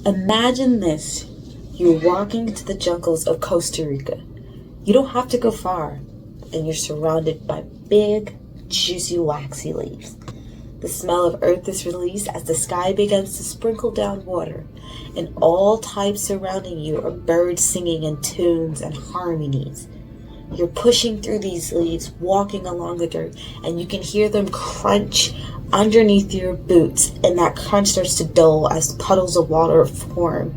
Imagine this. You're walking into the jungles of Costa Rica. You don't have to go far, and you're surrounded by big, juicy, waxy leaves. The smell of earth is released as the sky begins to sprinkle down water, and all types surrounding you are birds singing in tunes and harmonies. You're pushing through these leaves, walking along the dirt, and you can hear them crunch underneath your boots, and that crunch starts to dull as puddles of water form.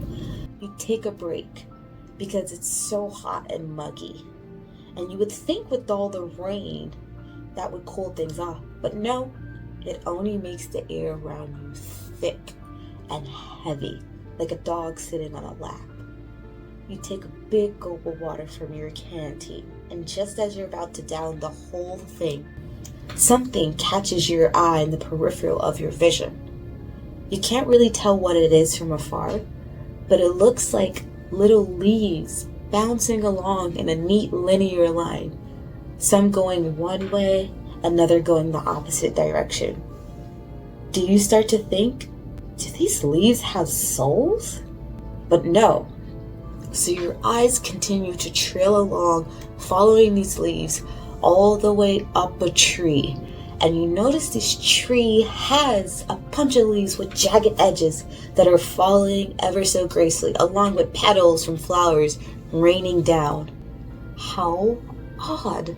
You take a break because it's so hot and muggy. And you would think with all the rain that would cool things off, but no, it only makes the air around you thick and heavy, like a dog sitting on a lap. You take a big gulp of water from your canteen, and just as you're about to down the whole thing, something catches your eye in the peripheral of your vision. You can't really tell what it is from afar, but it looks like little leaves bouncing along in a neat linear line, some going one way, another going the opposite direction. Do you start to think, do these leaves have souls? But no. So your eyes continue to trail along, following these leaves all the way up a tree. And you notice this tree has a bunch of leaves with jagged edges that are falling ever so gracefully, along with petals from flowers raining down. How odd.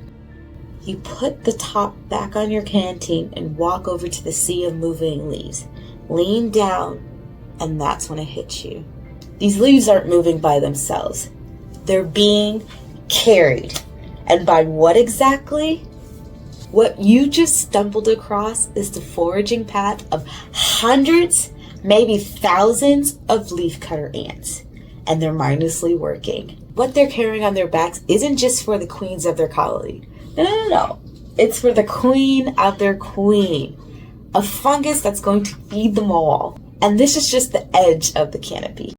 You put the top back on your canteen and walk over to the sea of moving leaves. Lean down, and that's when it hits you. These leaves aren't moving by themselves. They're being carried. And by what exactly? What you just stumbled across is the foraging path of hundreds, maybe thousands of leafcutter ants. And they're mindlessly working. What they're carrying on their backs isn't just for the queens of their colony. No. It's for the queen of their queen. A fungus that's going to feed them all. And this is just the edge of the canopy.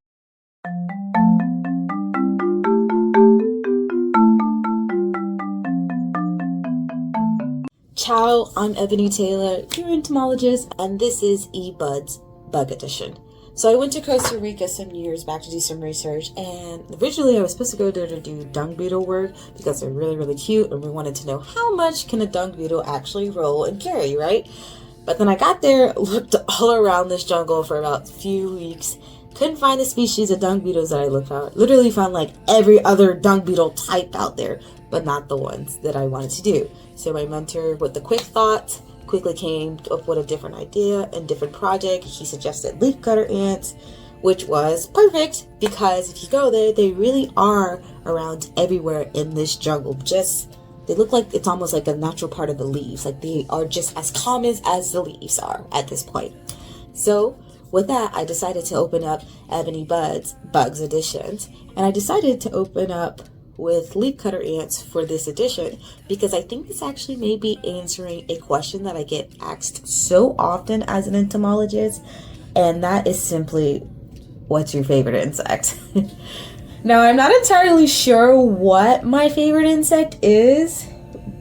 Ciao, I'm Ebony Taylor, your entomologist, and this is eBuds Bug Edition. So I went to Costa Rica some years back to do some research, and originally I was supposed to go there to do dung beetle work because they're really, really cute, and we wanted to know how much can a dung beetle actually roll and carry, right? But then I got there, looked all around this jungle for about a few weeks, couldn't find the species of dung beetles that I looked for. Literally found like every other dung beetle type out there, but not the ones that I wanted to do. So my mentor, with the quick thought, quickly came up with a different idea and different project. He suggested leafcutter ants, which was perfect because if you go there, they really are around everywhere in this jungle. They look like it's almost like a natural part of the leaves. Like they are just as common as the leaves are at this point. So with that, I decided to open up Ebony Buds, Bugs Editions, and I decided to open up with leafcutter ants for this edition because I think this actually may be answering a question that I get asked so often as an entomologist, and that is simply, what's your favorite insect? Now, I'm not entirely sure what my favorite insect is,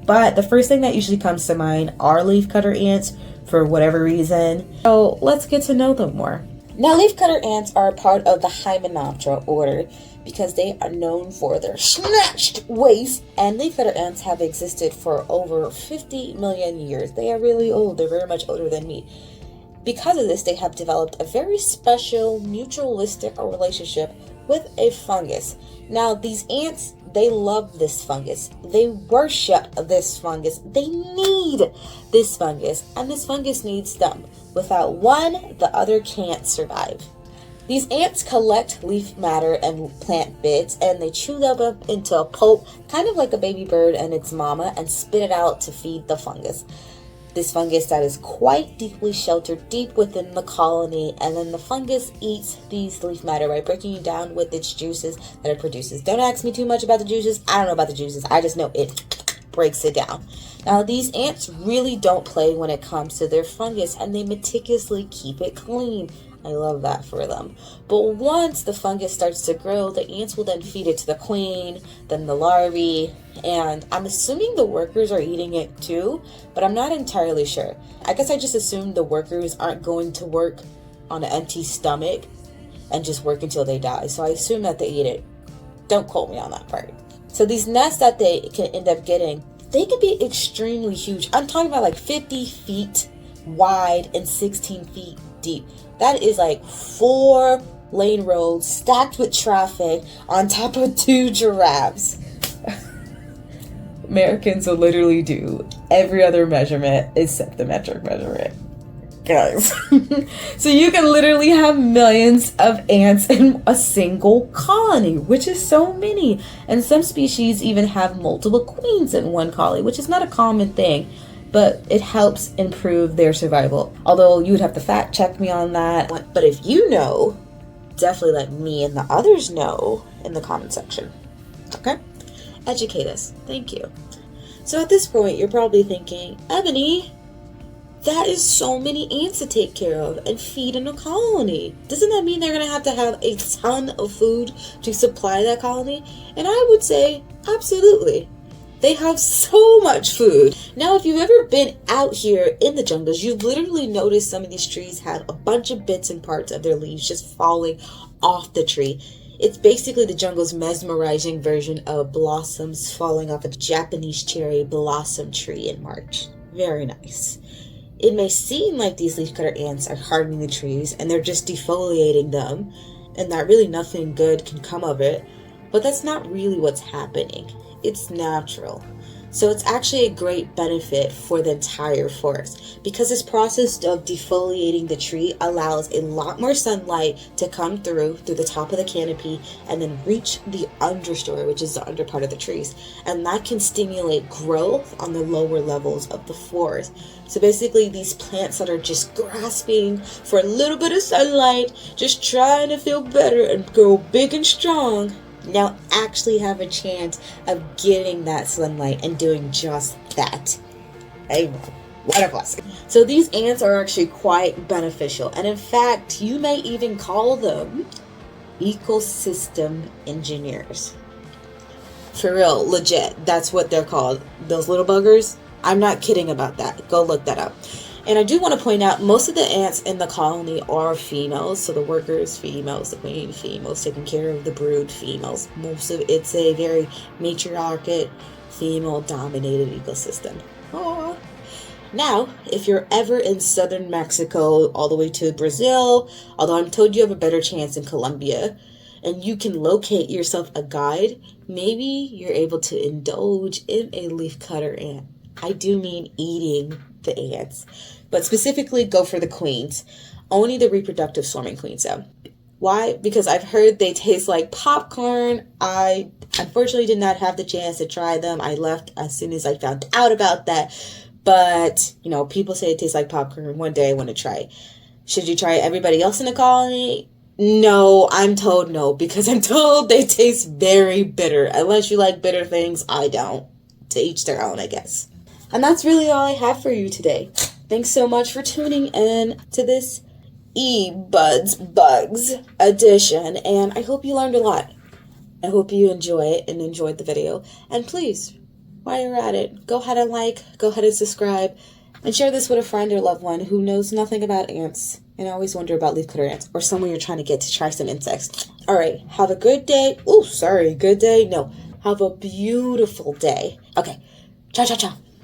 but the first thing that usually comes to mind are leafcutter ants for whatever reason. So let's get to know them more. Now, leafcutter ants are a part of the Hymenoptera order because they are known for their snatched waist, and leafcutter ants have existed for over 50 million years. They are really old. They're very much older than me. Because of this, they have developed a very special mutualistic relationship with a fungus. Now, these ants, they love this fungus. They worship this fungus. They need this fungus, and this fungus needs them. Without one, the other can't survive. These ants collect leaf matter and plant bits, and they chew them up into a pulp, kind of like a baby bird and its mama, and spit it out to feed the fungus. This fungus that is quite deeply sheltered deep within the colony, and then the fungus eats these leaf matter by breaking it down with its juices that it produces. Don't ask me too much about the juices. I don't know about the juices. I just know it breaks it down. Now, these ants really don't play when it comes to their fungus, and they meticulously keep it clean. I love that for them. But once the fungus starts to grow, the ants will then feed it to the queen, then the larvae, and I'm assuming the workers are eating it too, but I'm not entirely sure. I guess I just assumed the workers aren't going to work on an empty stomach, and just work until they die. So I assume that they eat it. Don't quote me on that part. So these nests that they can end up getting, they can be extremely huge. I'm talking about like 50 feet wide and 16 feet deep. That is like 4-lane roads stacked with traffic on top of 2 giraffes. Americans will literally do every other measurement except the metric measurement. Guys. So you can literally have millions of ants in a single colony, which is so many. And some species even have multiple queens in one colony, which is not a common thing, but it helps improve their survival. Although you would have to fact check me on that. But if you know, definitely let me and the others know in the comment section. Okay? Educate us. Thank you. So at this point, you're probably thinking, Ebony, that is so many ants to take care of and feed in a colony. Doesn't that mean they're going to have a ton of food to supply that colony? And I would say, absolutely. They have so much food. Now, if you've ever been out here in the jungles, you've literally noticed some of these trees have a bunch of bits and parts of their leaves just falling off the tree. It's basically the jungle's mesmerizing version of blossoms falling off a Japanese cherry blossom tree in March. Very nice. It may seem like these leafcutter ants are harming the trees and they're just defoliating them and that really nothing good can come of it, but that's not really what's happening. It's natural. So it's actually a great benefit for the entire forest because this process of defoliating the tree allows a lot more sunlight to come through the top of the canopy and then reach the understory, which is the under part of the trees. And that can stimulate growth on the lower levels of the forest. So basically these plants that are just grasping for a little bit of sunlight, just trying to feel better and grow big and strong, now actually have a chance of getting that sunlight and doing just that. Hey, what a blessing. So these ants are actually quite beneficial. And in fact, you may even call them ecosystem engineers. For real, legit, that's what they're called. Those little buggers. I'm not kidding about that. Go look that up. And I do want to point out, most of the ants in the colony are females. So the workers, females, the queen, females, taking care of the brood, females. Most of it's a very matriarchal, female-dominated ecosystem. Aww. Now, if you're ever in southern Mexico, all the way to Brazil, although I'm told you have a better chance in Colombia, and you can locate yourself a guide, maybe you're able to indulge in a leafcutter ant. I do mean eating the ants, but specifically go for the queens. Only the reproductive swarming queens though. Why? Because I've heard they taste like popcorn. I unfortunately did not have the chance to try them. I left as soon as I found out about that. But, you know, people say it tastes like popcorn. One day I want to try. Should you try everybody else in the colony? No, I'm told no, because I'm told they taste very bitter. Unless you like bitter things, I don't. To each their own, I guess. And that's really all I have for you today. Thanks so much for tuning in to this Buds edition. And I hope you learned a lot. I hope you enjoy it and enjoyed the video. And please, while you're at it, go ahead and go ahead and subscribe, and share this with a friend or loved one who knows nothing about ants and always wonder about leafcutter ants, or someone you're trying to get to try some insects. All right, have a good day. Oh, sorry, good day? No, have a beautiful day. Okay, ciao, ciao, ciao.